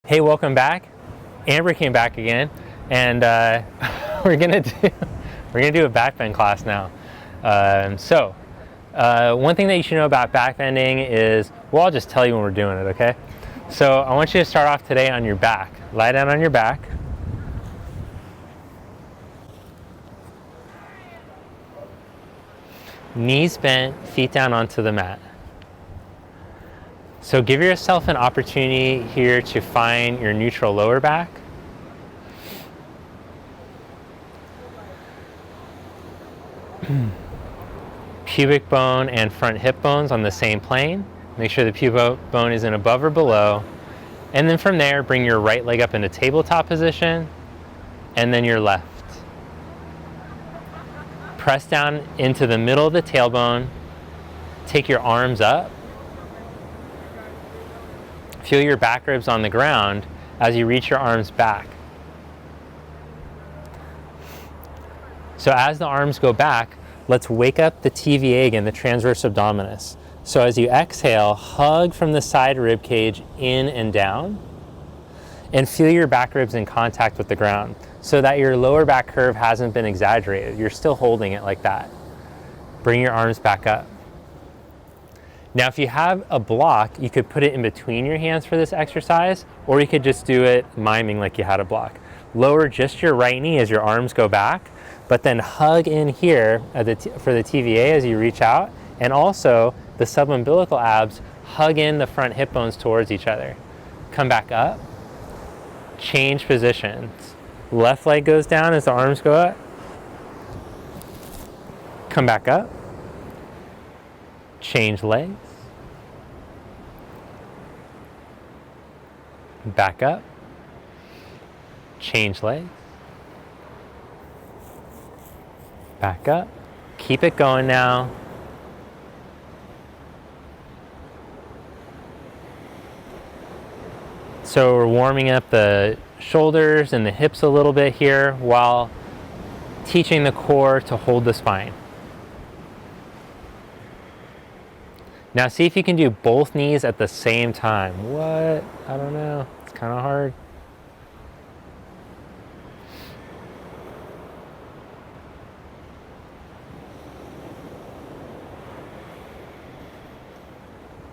Hey, welcome back. Amber came back again, and we're gonna do a backbend class now. One thing that you should know about backbending is, well, I'll just tell you when we're doing it, okay? So I want you to start off today on your back. Lie down on your back. Knees bent, feet down onto the mat. So give yourself an opportunity here to find your neutral lower back. Pubic bone and front hip bones on the same plane. Make sure the pubic bone isn't above or below. And then from there, bring your right leg up into tabletop position, and then your left. Press down into the middle of the tailbone. Take your arms up. Feel your back ribs on the ground as you reach your arms back. So as the arms go back, let's wake up the TVA again, the transverse abdominis. So as you exhale, hug from the side rib cage in and down, and feel your back ribs in contact with the ground so that your lower back curve hasn't been exaggerated. You're still holding it like that. Bring your arms back up. Now, if you have a block, you could put it in between your hands for this exercise, or you could just do it miming like you had a block. Lower just your right knee as your arms go back, but then hug in here for the TVA as you reach out, and also the subumbilical abs hug in the front hip bones towards each other. Come back up, change positions. Left leg goes down as the arms go up. Come back up, change legs. Back up, change legs. Back up, keep it going now. So we're warming up the shoulders and the hips a little bit here while teaching the core to hold the spine. Now see if you can do both knees at the same time. What? I don't know. It's kind of hard.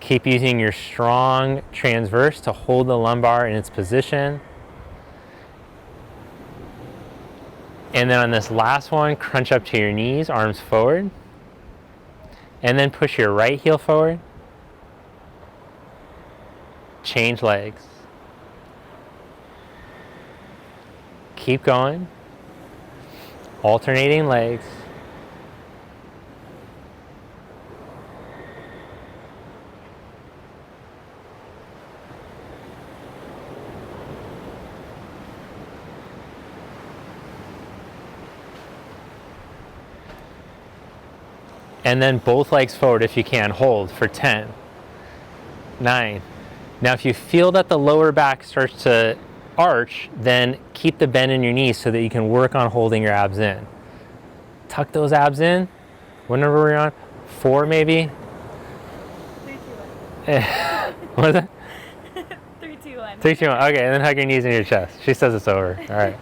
Keep using your strong transverse to hold the lumbar in its position. And then on this last one, crunch up to your knees, arms forward. And then push your right heel forward. Change legs. Keep going. Alternating legs. And then both legs forward if you can. Hold for 10, 9. Now if you feel that the lower back starts to arch, then keep the bend in your knees so that you can work on holding your abs in. Tuck those abs in. What number were you on? 4 maybe? 3, 2, 1. What is that? 3, 2, 1. 3, 2, 1. Okay, and then hug your knees in your chest. She says it's over. All right.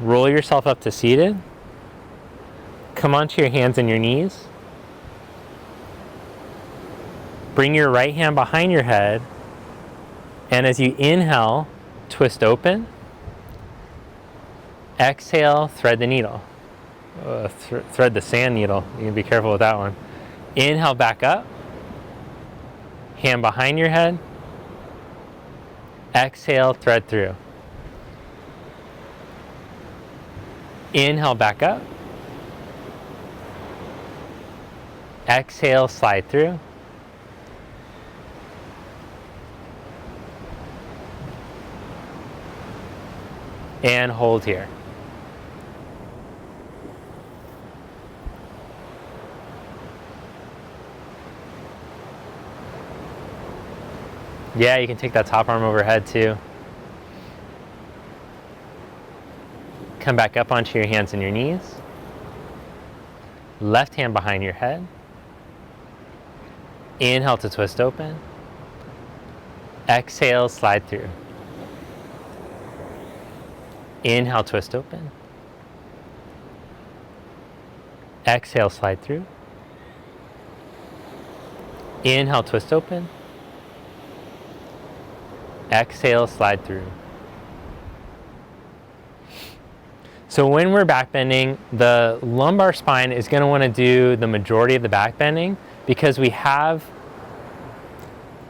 Roll yourself up to seated. Come onto your hands and your knees. Bring your right hand behind your head. And as you inhale, twist open. Exhale, thread the needle. Thread the sand needle. You can be careful with that one. Inhale, back up. Hand behind your head. Exhale, thread through. Inhale, back up. Exhale, slide through. And hold here. Yeah, you can take that top arm overhead too. Come back up onto your hands and your knees. Left hand behind your head. Inhale to twist open. Exhale, slide through. Inhale, twist open. Exhale, slide through. Inhale, twist open. Exhale, slide through. So when we're back bending, the lumbar spine is going to want to do the majority of the back bending because we have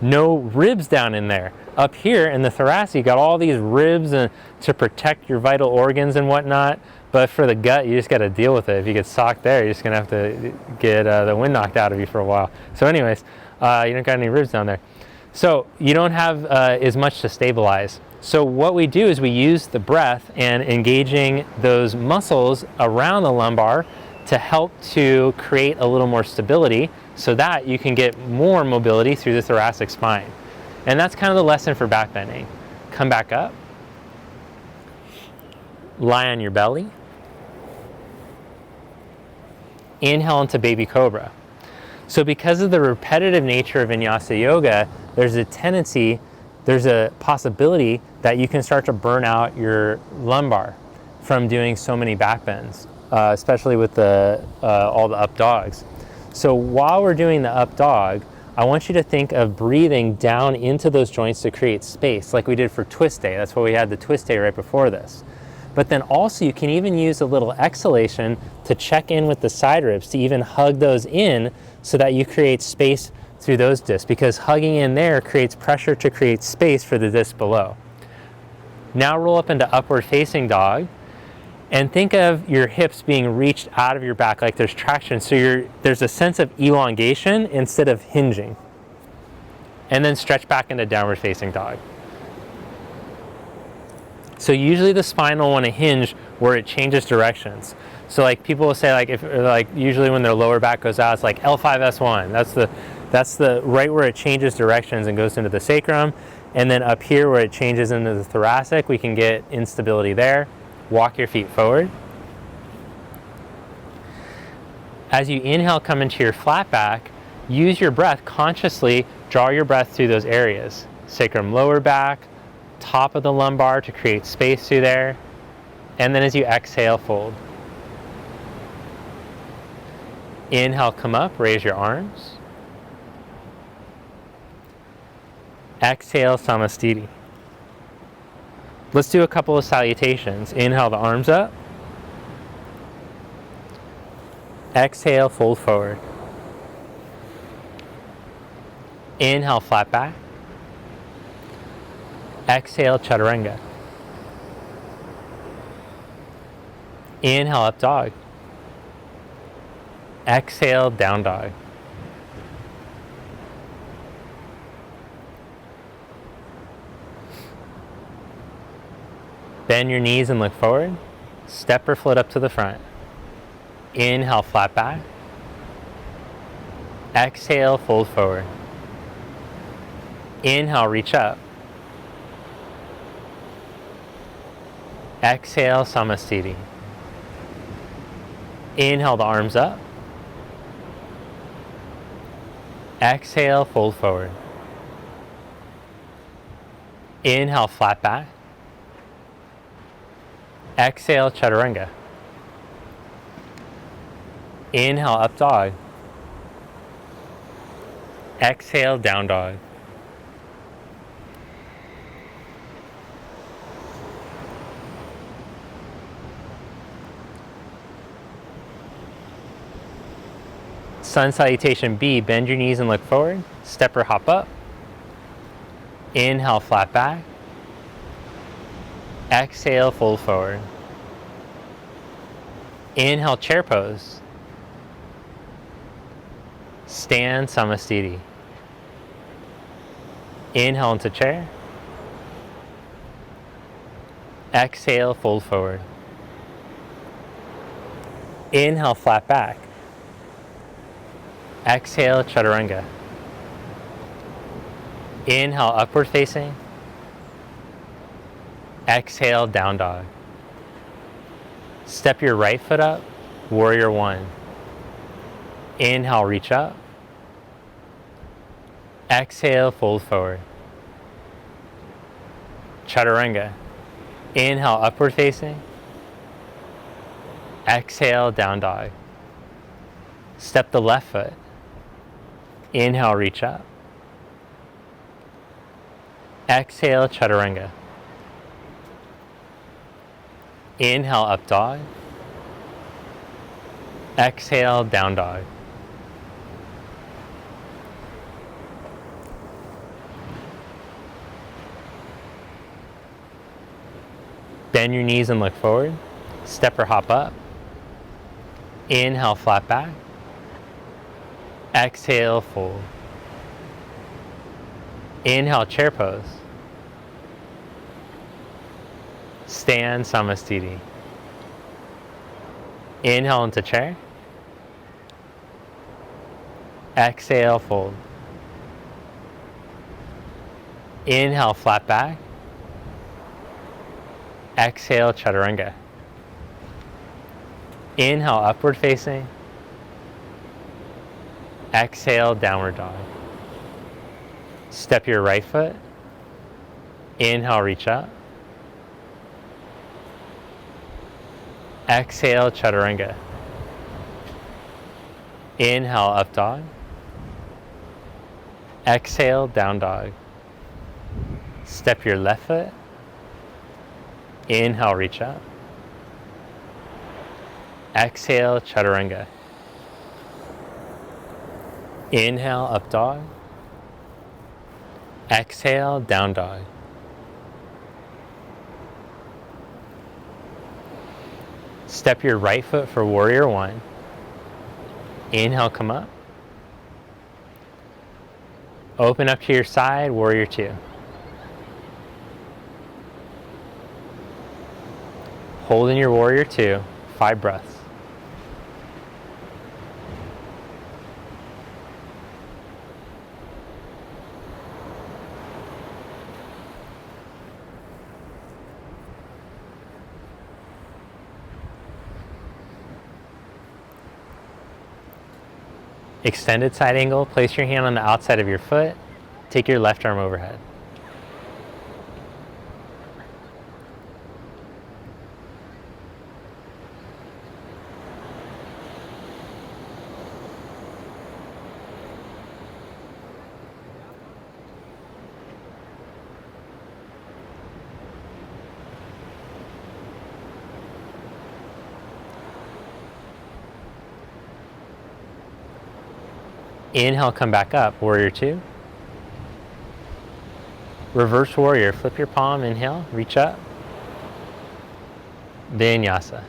no ribs down in there. Up here in the thoracic, you got all these ribs to protect your vital organs and whatnot. But for the gut, you just got to deal with it. If you get socked there, you're just going to have to get the wind knocked out of you for a while. So anyways, you don't got any ribs down there. So you don't have as much to stabilize. So what we do is we use the breath and engaging those muscles around the lumbar to help to create a little more stability so that you can get more mobility through the thoracic spine. And that's kind of the lesson for back bending. Come back up. Lie on your belly. Inhale into baby cobra. So because of the repetitive nature of vinyasa yoga, there's a possibility that you can start to burn out your lumbar from doing so many back bends, especially with all the up dogs. So while we're doing the up dog, I want you to think of breathing down into those joints to create space, like we did for twist day. That's why we had the twist day right before this. But then also you can even use a little exhalation to check in with the side ribs, to even hug those in so that you create space through those discs, because hugging in there creates pressure to create space for the disc below. Now roll up into upward facing dog and think of your hips being reached out of your back like there's traction. So there's a sense of elongation instead of hinging. And then stretch back into downward facing dog. So usually the spine will want to hinge where it changes directions. So like people will say usually when their lower back goes out, it's like L5S1. That's the right where it changes directions and goes into the sacrum. And then up here where it changes into the thoracic, we can get instability there. Walk your feet forward. As you inhale, come into your flat back, use your breath consciously, draw your breath through those areas. Sacrum, lower back, top of the lumbar to create space through there. And then as you exhale, fold. Inhale, come up, raise your arms. Exhale, samastiti. Let's do a couple of salutations. Inhale, the arms up. Exhale, fold forward. Inhale, flat back. Exhale, chaturanga. Inhale, up dog. Exhale, down dog. Bend your knees and look forward. Step or float up to the front. Inhale, flat back. Exhale, fold forward. Inhale, reach up. Exhale, samastiti. Inhale, the arms up. Exhale, fold forward. Inhale, flat back. Exhale, chaturanga. Inhale, up dog. Exhale, down dog. Sun salutation B, bend your knees and look forward. Step or hop up. Inhale, flat back. Exhale, fold forward. Inhale, chair pose. Stand, samastiti. Inhale into chair. Exhale, fold forward. Inhale, flat back. Exhale, chaturanga. Inhale, upward facing. Exhale, down dog. Step your right foot up, warrior one. Inhale, reach up. Exhale, fold forward. Chaturanga. Inhale, upward facing. Exhale, down dog. Step the left foot. Inhale, reach up. Exhale, chaturanga. Inhale, up dog. Exhale, down dog. Bend your knees and look forward. Step or hop up. Inhale, flat back. Exhale, fold. Inhale, chair pose. Stand, samastiti. Inhale into chair. Exhale, fold. Inhale, flat back. Exhale, chaturanga. Inhale, upward facing. Exhale, downward dog. Step your right foot. Inhale, reach up. Exhale, chaturanga. Inhale, up dog. Exhale, down dog. Step your left foot. Inhale, reach up. Exhale, chaturanga. Inhale, up dog. Exhale, down dog. Step your right foot for warrior one. Inhale, come up. Open up to your side, warrior two. Hold in your warrior two, 5 breaths. Extended side angle, place your hand on the outside of your foot. Take your left arm overhead. Inhale, come back up, warrior two. Reverse warrior, flip your palm, inhale, reach up. Vinyasa.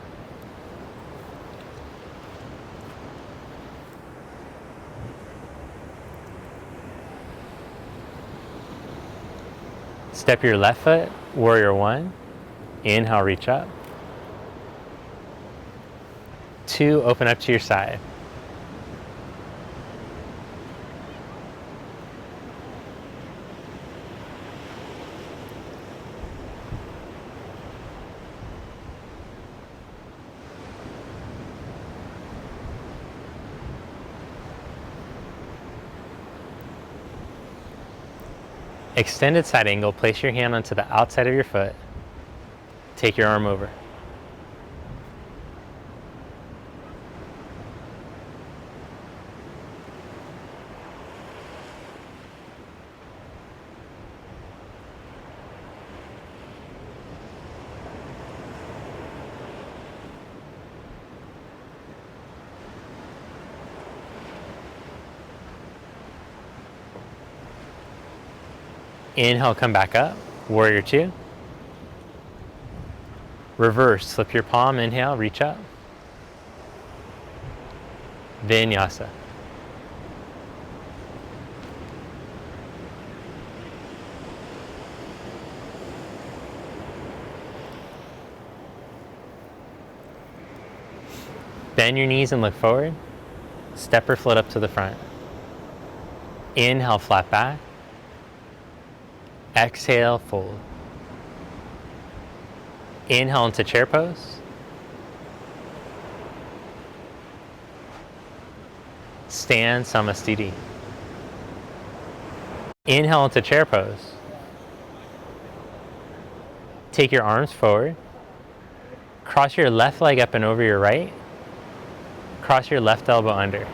Step your left foot, warrior one. Inhale, reach up. 2, open up to your side. Extended side angle, place your hand onto the outside of your foot. Take your arm over. Inhale, come back up, warrior two. Reverse, slip your palm, inhale, reach up. Vinyasa. Bend your knees and look forward. Step or float up to the front. Inhale, flat back. Exhale, fold. Inhale into chair pose. Stand, samastiti. Inhale into chair pose. Take your arms forward. Cross your left leg up and over your right. Cross your left elbow under.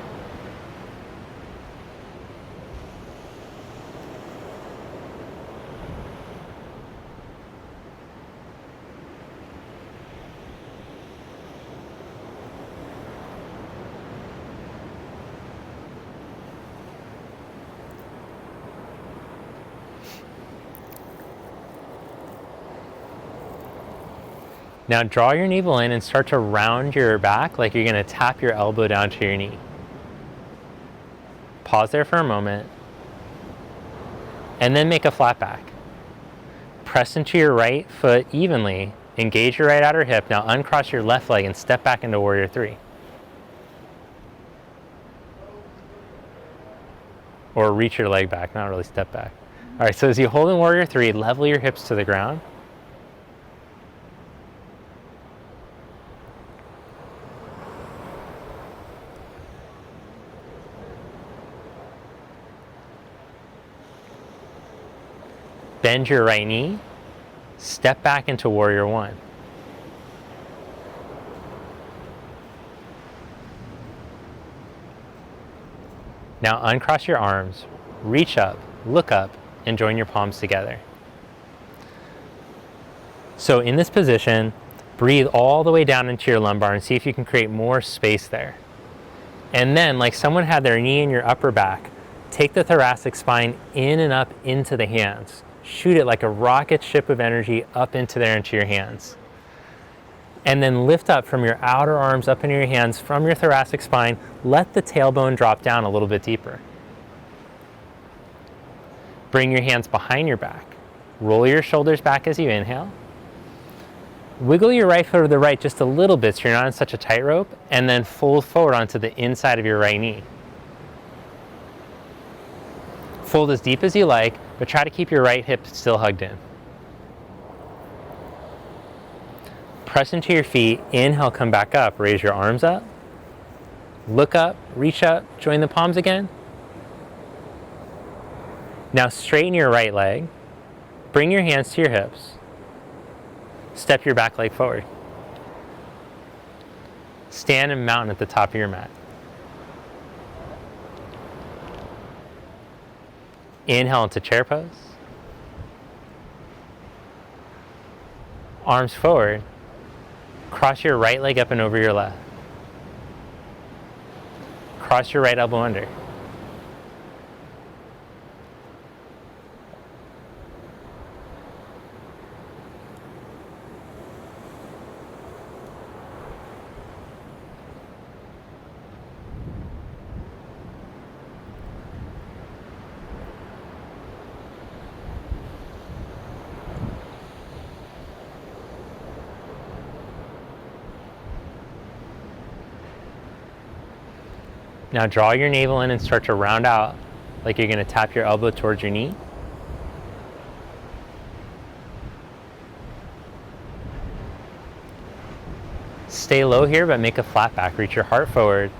Now draw your navel in and start to round your back like you're going to tap your elbow down to your knee. Pause there for a moment. And then make a flat back. Press into your right foot evenly. Engage your right outer hip. Now uncross your left leg and step back into warrior three. Or reach your leg back, not really step back. All right, so as you hold in warrior three, level your hips to the ground. Bend your right knee, step back into warrior one. Now uncross your arms, reach up, look up, and join your palms together. So in this position, breathe all the way down into your lumbar and see if you can create more space there. And then, like someone had their knee in your upper back, take the thoracic spine in and up into the hands. Shoot it like a rocket ship of energy up into there into your hands. And then lift up from your outer arms up into your hands from your thoracic spine. Let the tailbone drop down a little bit deeper. Bring your hands behind your back. Roll your shoulders back as you inhale. Wiggle your right foot to the right just a little bit so you're not in such a tightrope, and then fold forward onto the inside of your right knee. Fold as deep as you like, but try to keep your right hip still hugged in. Press into your feet, inhale, come back up, raise your arms up. Look up, reach up, join the palms again. Now straighten your right leg, bring your hands to your hips, step your back leg forward. Stand in mountain at the top of your mat. Inhale into chair pose. Arms forward. Cross your right leg up and over your left. Cross your right elbow under. Now draw your navel in and start to round out like you're going to tap your elbow towards your knee. Stay low here, but make a flat back. Reach your heart forward.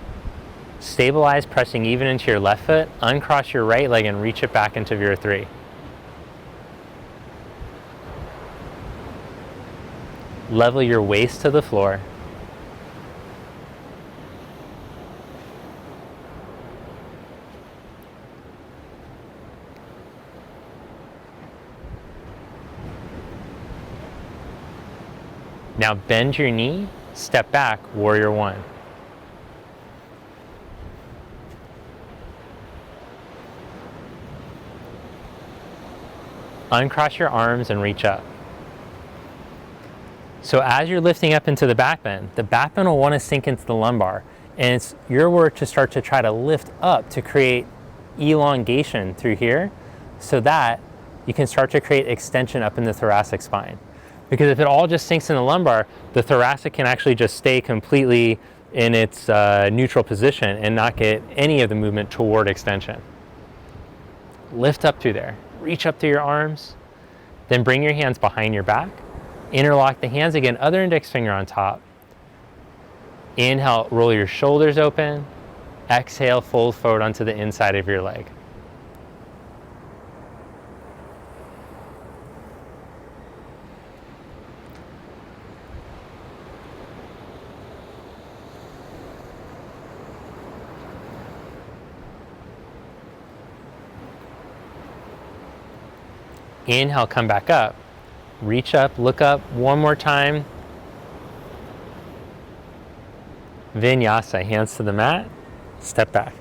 Stabilize, pressing even into your left foot. Uncross your right leg and reach it back into your three. Level your waist to the floor. Now bend your knee, step back, warrior one. Uncross your arms and reach up. So as you're lifting up into the back bend will want to sink into the lumbar. And it's your work to start to try to lift up to create elongation through here so that you can start to create extension up in the thoracic spine. Because if it all just sinks in the lumbar, the thoracic can actually just stay completely in its neutral position and not get any of the movement toward extension. Lift up through there. Reach up through your arms. Then bring your hands behind your back. Interlock the hands again, other index finger on top. Inhale, roll your shoulders open. Exhale, fold forward onto the inside of your leg. Inhale, come back up. Reach up, look up one more time. Vinyasa, hands to the mat, step back.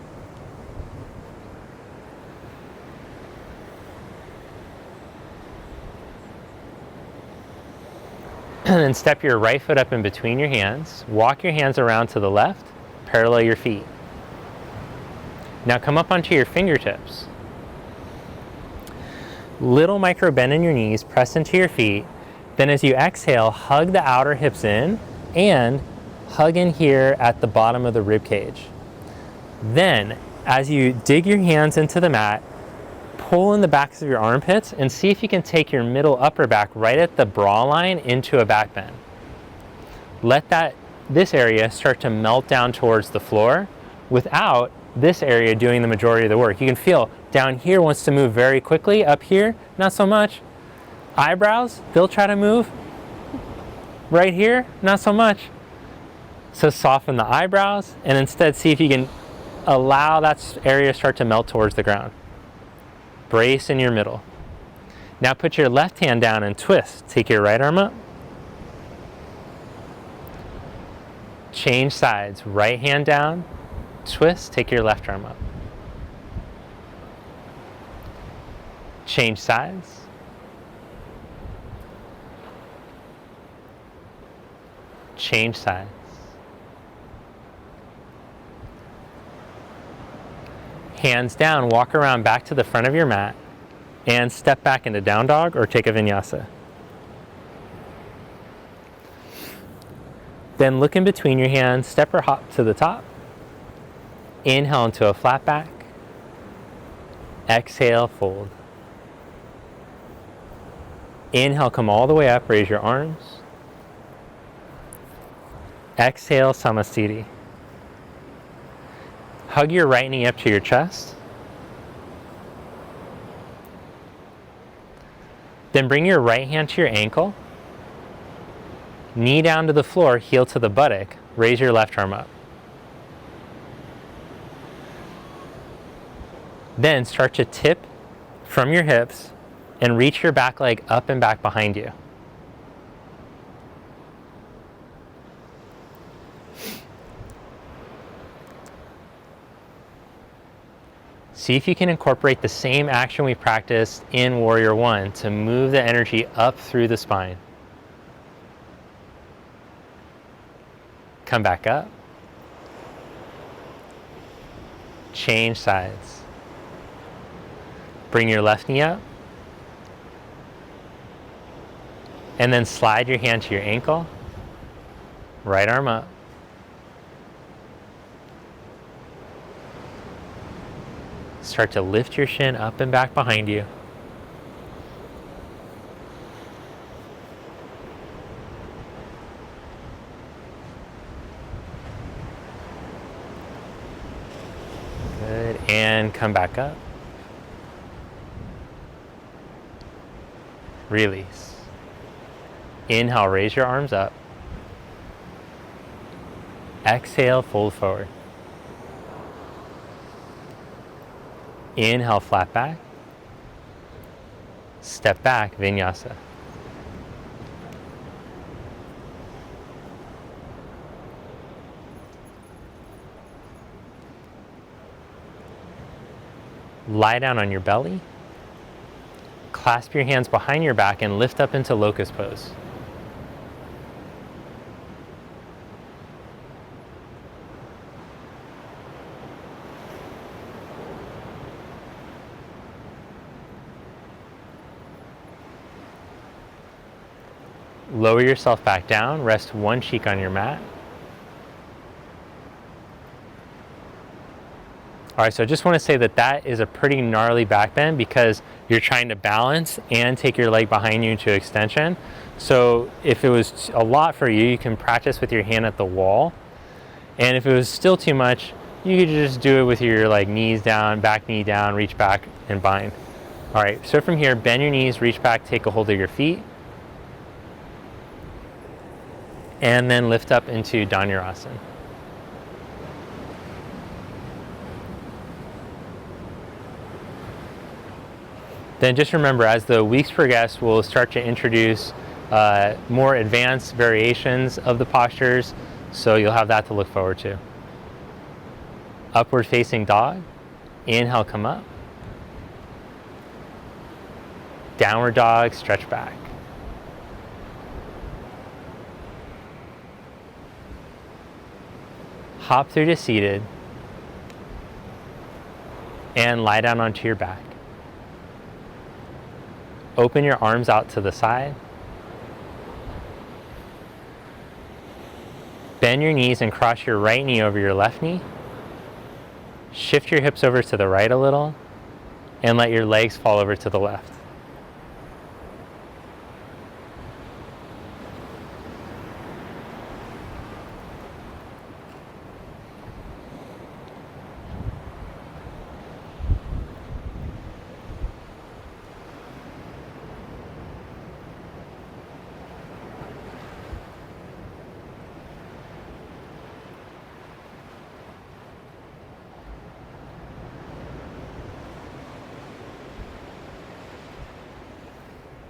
And then step your right foot up in between your hands. Walk your hands around to the left, parallel your feet. Now come up onto your fingertips. Little micro bend in your knees, press into your feet. Then as you exhale, hug the outer hips in and hug in here at the bottom of the rib cage. Then, as you dig your hands into the mat, pull in the backs of your armpits and see if you can take your middle upper back right at the bra line into a back bend. Let this area start to melt down towards the floor without this area doing the majority of the work. You can feel down here wants to move very quickly, up here, not so much. Eyebrows, they'll try to move. Right here, not so much. So soften the eyebrows and instead see if you can allow that area to start to melt towards the ground. Brace in your middle. Now put your left hand down and twist. Take your right arm up. Change sides. Right hand down, twist, take your left arm up. Change sides. Change sides. Hands down, walk around back to the front of your mat and step back into down dog or take a vinyasa. Then look in between your hands, step or hop to the top. Inhale into a flat back. Exhale, fold. Inhale, come all the way up, raise your arms. Exhale, Samasthiti. Hug your right knee up to your chest. Then bring your right hand to your ankle. Knee down to the floor, heel to the buttock. Raise your left arm up. Then start to tip from your hips and reach your back leg up and back behind you. See if you can incorporate the same action we practiced in Warrior One to move the energy up through the spine. Come back up. Change sides. Bring your left knee up. And then slide your hand to your ankle. Right arm up. Start to lift your shin up and back behind you. Good, and come back up. Release. Inhale, raise your arms up. Exhale, fold forward. Inhale, flat back. Step back, vinyasa. Lie down on your belly. Clasp your hands behind your back and lift up into locust pose. Lower yourself back down, rest one cheek on your mat. All right, so I just want to say that that is a pretty gnarly back bend because you're trying to balance and take your leg behind you into extension. So if it was a lot for you, you can practice with your hand at the wall. And if it was still too much, you could just do it with your knees down, back knee down, reach back and bind. All right, so from here, bend your knees, reach back, take a hold of your feet. And then lift up into Dhanurasana. Then just remember, as the weeks progress, we'll start to introduce more advanced variations of the postures, so you'll have that to look forward to. Upward facing dog. Inhale, come up. Downward dog, stretch back. Hop through to seated and lie down onto your back. Open your arms out to the side. Bend your knees and cross your right knee over your left knee. Shift your hips over to the right a little and let your legs fall over to the left.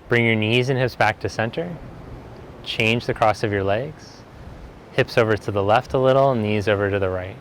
Bring your knees and hips back to center. Change the cross of your legs. Hips over to the left a little, knees over to the right.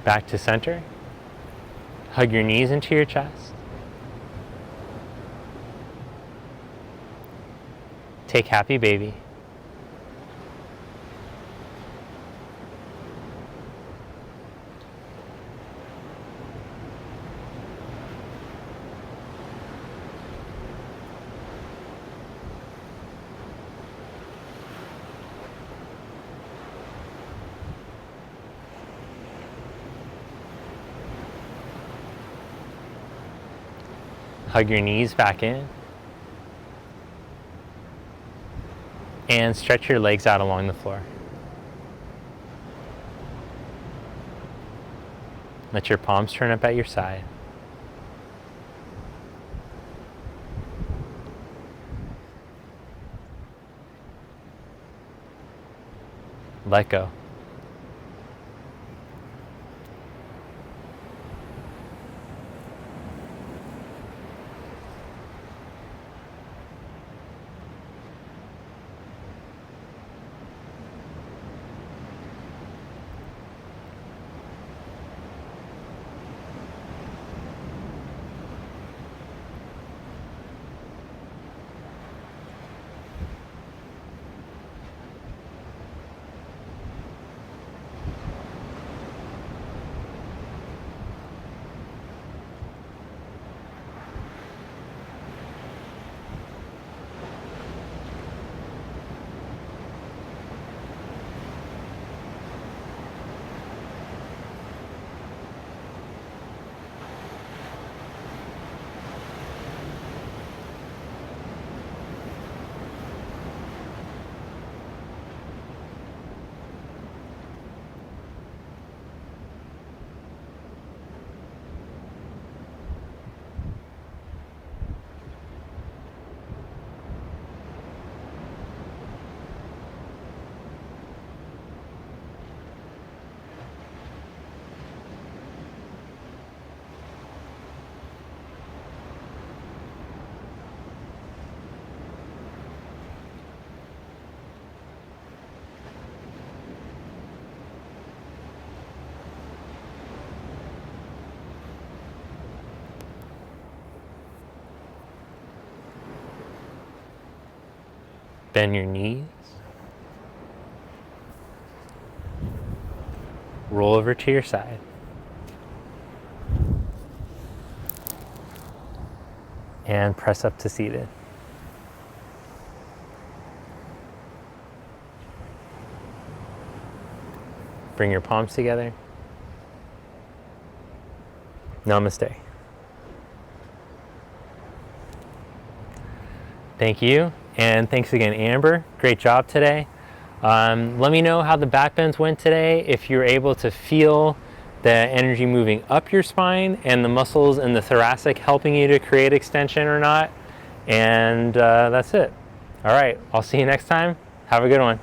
Back to center. Hug your knees into your chest. Take happy baby. Hug your knees back in. And stretch your legs out along the floor. Let your palms turn up at your side. Let go. Bend your knees. Roll over to your side. And press up to seated. Bring your palms together. Namaste. Thank you, and thanks again, Amber. Great job today. Let me know how the back bends went today, if you're able to feel the energy moving up your spine and the muscles in the thoracic helping you to create extension or not. And that's it. All right, I'll see you next time. Have a good one.